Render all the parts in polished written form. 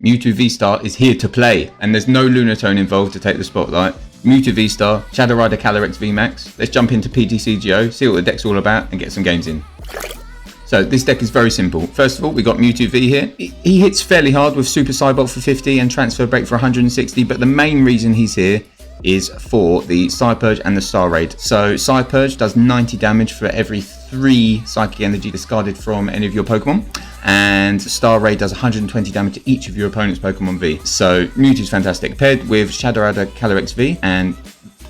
Mewtwo VStar is here to play, and there's no Lunatone involved to take the spotlight. Mewtwo VStar, Shadow Rider Calyrex VMax. Let's jump into PTCGO, see what the deck's all about, and get some games in. So this deck is very simple. First of all, we got Mewtwo V here. He hits fairly hard with Super Psybolt for 50 and Transfer Break for 160, but the main reason he's here is for the Psy Purge and the Star Raid. So Psy Purge does 90 damage for every 3 Psychic Energy discarded from any of your Pokemon, and Star Raid does 120 damage to each of your opponent's Pokemon V. So Mewtwo's fantastic, paired with Shadow Rider Calyrex V and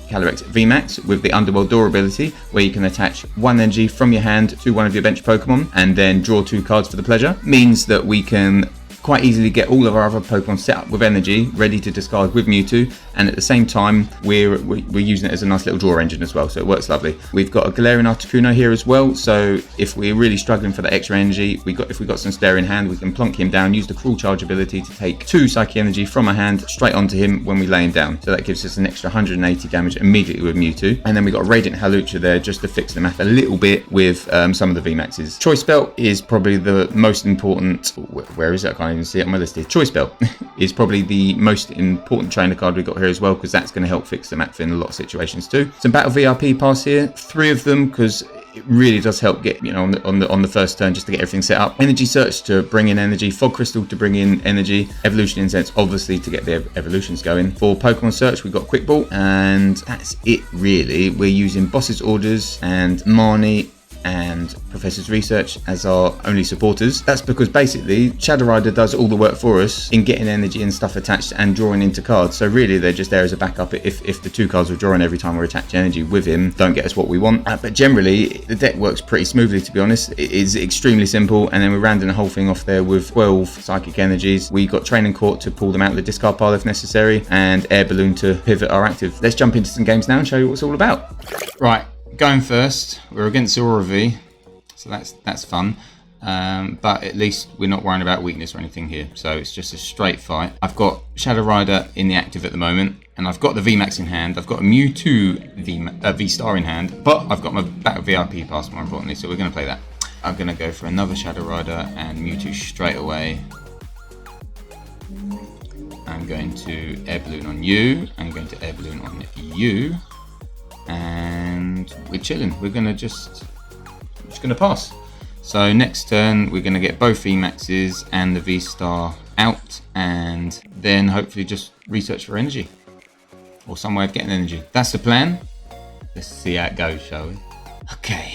Calyrex VMax with the Underworld Door ability, where you can attach 1 energy from your hand to one of your bench Pokemon and then draw 2 cards for the pleasure, means that we can quite easily get all of our other Pokemon set up with energy, ready to discard with Mewtwo, and at the same time we're using it as a nice little draw engine as well, so it works lovely. We've got a Galarian Articuno here as well, so if we're really struggling for that extra energy, if we got some Stare in hand, we can plonk him down, use the Cruel Charge ability to take 2 Psychic Energy from our hand straight onto him when we lay him down, so that gives us an extra 180 damage immediately with Mewtwo. And then we got a Radiant Hawlucha there just to fix the math a little bit with some of the VMAXs. Choice Belt is probably the most important. Where is it? I can't even see it on my list here. Choice Belt is probably the most important trainer card we got here as well, because that's going to help fix the map in a lot of situations too. Some Battle VRP pass here, 3 of them, because it really does help get, you know, on the first turn, just to get everything set up. Energy Search to bring in energy, Fog Crystal to bring in energy, Evolution Incense obviously to get the evolutions going. For Pokemon Search, we've got Quick Ball, and that's it really. We're using Boss's Orders and Marnie and Professor's Research as our only supporters. That's because basically Shadow Rider does all the work for us in getting energy and stuff attached and drawing into cards, so really they're just there as a backup if the 2 cards we're drawing every time we're attaching energy with him don't get us what we want. But generally the deck works pretty smoothly, to be honest. It is extremely simple, and then we're rounding the whole thing off there with 12 Psychic Energies. We got Training Court to pull them out of the discard pile if necessary, and Air Balloon to pivot our active. Let's jump into some games now and show you what it's all about. Right, going first, we're against Aurora V, so that's fun, but at least we're not worrying about weakness or anything here, so it's just a straight fight. I've got Shadow Rider in the active at the moment, and I've got the VMAX in hand. I've got a Mewtwo V-Star in hand, but I've got my Battle VRP pass more importantly, so we're going to play that. I'm going to go for another Shadow Rider and Mewtwo straight away. I'm going to Air Balloon on you, I'm going to Air Balloon on you, and we're chilling. We're gonna just gonna pass. So next turn we're gonna get both VMAXs and the V-Star out, and then hopefully just research for energy or some way of getting energy. That's the plan. Let's see how it goes, shall we? Okay.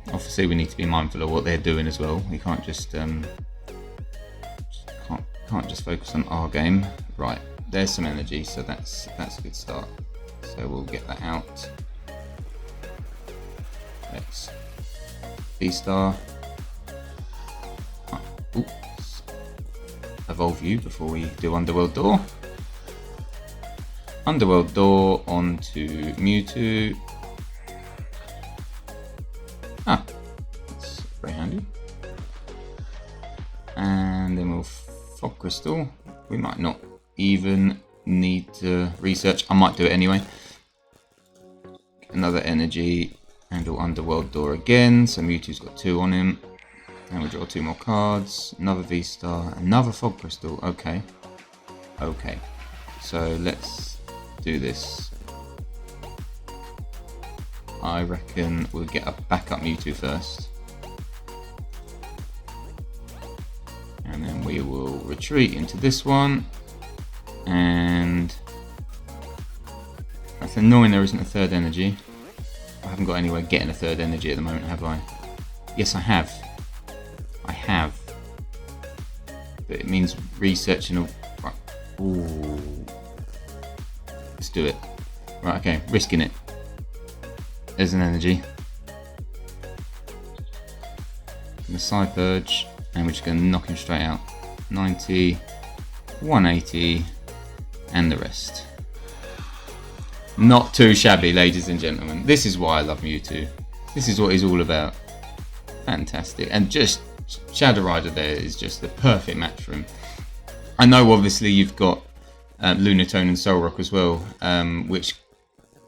Obviously we need to be mindful of what they're doing as well. We can't just can't just focus on our game. Right, there's some energy, so that's a good start. So we'll get that out. Let's V-Star. Oops. Evolve you before we do Underworld Door. Underworld Door onto Mewtwo. That's very handy. And then we'll Fog Crystal. We might not even need to research. I might do it anyway. Another energy and we'll Underworld Door again. So Mewtwo's got 2 on him. And we'll draw 2 more cards. Another V-Star, another Fog Crystal. Okay. Okay. So let's do this. I reckon we'll get a backup Mewtwo first. And then we will retreat into this one. And that's annoying there isn't a 3rd energy. I haven't got anywhere getting a 3rd energy at the moment, have I? Yes, I have. I have. But it means researching a... Right. Ooh. Let's do it. Right, okay, risking it. There's an energy. The Psy Purge, and we're just going to knock him straight out. 90, 180, and the rest. Not too shabby, ladies and gentlemen. This is why I love Mewtwo. This is what he's all about. Fantastic. And just Shadow Rider there is just the perfect match for him. I know obviously you've got Lunatone and Solrock as well, which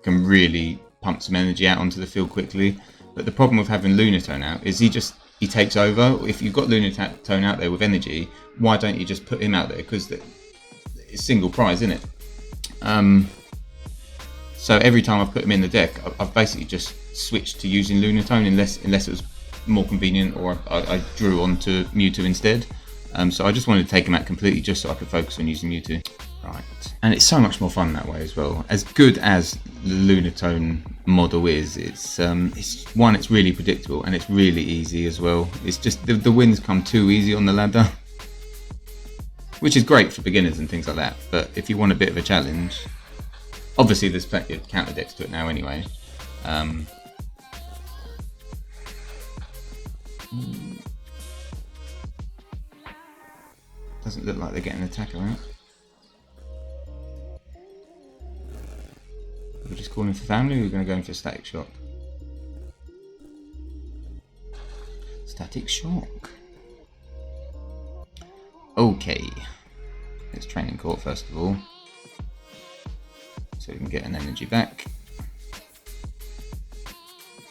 can really pump some energy out onto the field quickly. But the problem with having Lunatone out is he he takes over. If you've got Lunatone out there with energy, why don't you just put him out there? Because it's single prize, isn't it? So every time I've put him in the deck, I've basically just switched to using Lunatone unless it was more convenient, or I drew onto Mewtwo instead. So I just wanted to take him out completely just so I could focus on using Mewtwo. Right, and it's so much more fun that way as well. As good as the Lunatone model is, it's really predictable and it's really easy as well. It's just the wins come too easy on the ladder, which is great for beginners and things like that. But if you want a bit of a challenge, obviously there's plenty of counter decks to it now anyway. Doesn't look like they're getting an attacker out. We're just calling for family, or we're going to go in for Static Shock? Static Shock. Okay. Let's Training Court first of all, so we can get an energy back.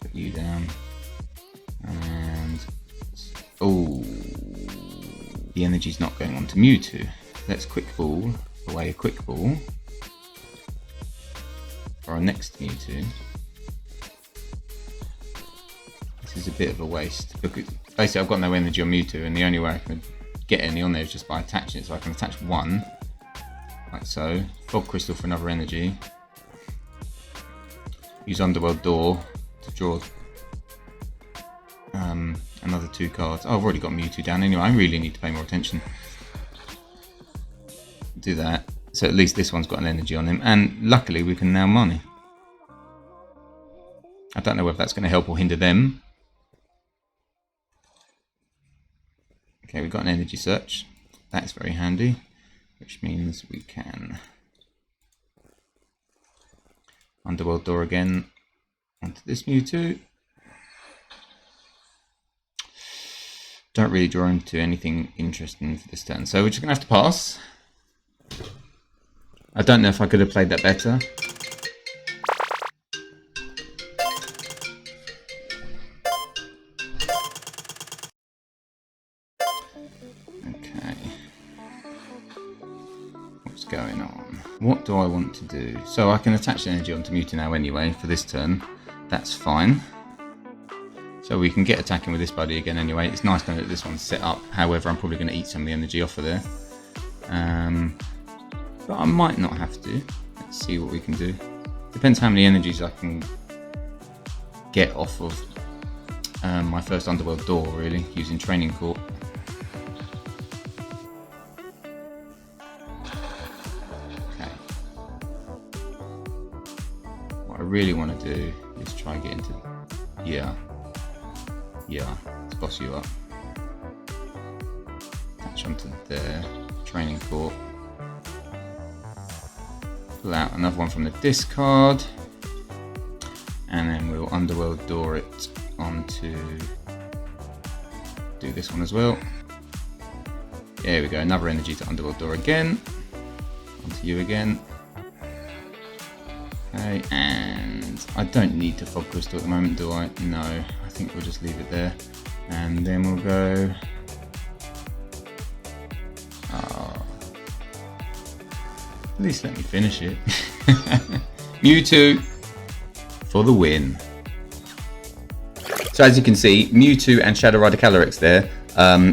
Put you down. And... oh, the energy's not going on to Mewtwo. Let's Quick Ball away a Quick Ball for our next Mewtwo. This is a bit of a waste because basically I've got no energy on Mewtwo, and the only way I can get any on there is just by attaching it. So I can attach one, like so. Fog Crystal for another energy. Use Underworld Door to draw another 2 cards. Oh, I've already got Mewtwo down anyway. I really need to pay more attention. Do that. So at least this one's got an energy on him. And luckily we can now Marnie. I don't know whether that's going to help or hinder them. Okay, we've got an energy search. That's very handy. Which means we can Underworld Door again onto this Mewtwo. Don't really draw into anything interesting for this turn, so we're just going to have to pass. I don't know if I could have played that better. Okay. What's going on? What do I want to do? So I can attach energy onto Mewtwo now anyway for this turn. That's fine. So we can get attacking with this buddy again anyway. It's nice knowing that this one's set up. However, I'm probably going to eat some of the energy off of there. But I might not have to. Let's see what we can do. Depends how many energies I can get off of my first Underworld Door, really, using Training Court. Okay. What I really want to do is try and get into... Yeah, let's boss you up. Attach onto there. Training Court. Pull out another one from the discard. And then we'll Underworld Door it onto... do this one as well. There we go, another energy to Underworld Door again. Onto you again. Okay, and I don't need to Fog Crystal at the moment, do I? No, I think we'll just leave it there. And then we'll go... at least let me finish it. Mewtwo for the win. So as you can see, Mewtwo and Shadow Rider Calyrex there,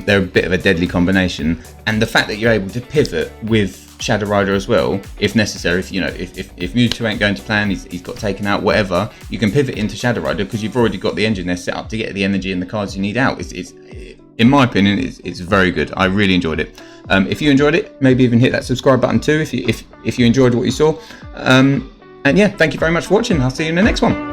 they're a bit of a deadly combination. And the fact that you're able to pivot with Shadow Rider as well, if necessary, if Mewtwo ain't going to plan, he's got taken out, whatever, you can pivot into Shadow Rider because you've already got the engine there set up to get the energy and the cards you need out. It's in my opinion, it's very good. I really enjoyed it. If you enjoyed it, maybe even hit that subscribe button too if you enjoyed what you saw. And yeah, thank you very much for watching. I'll see you in the next one.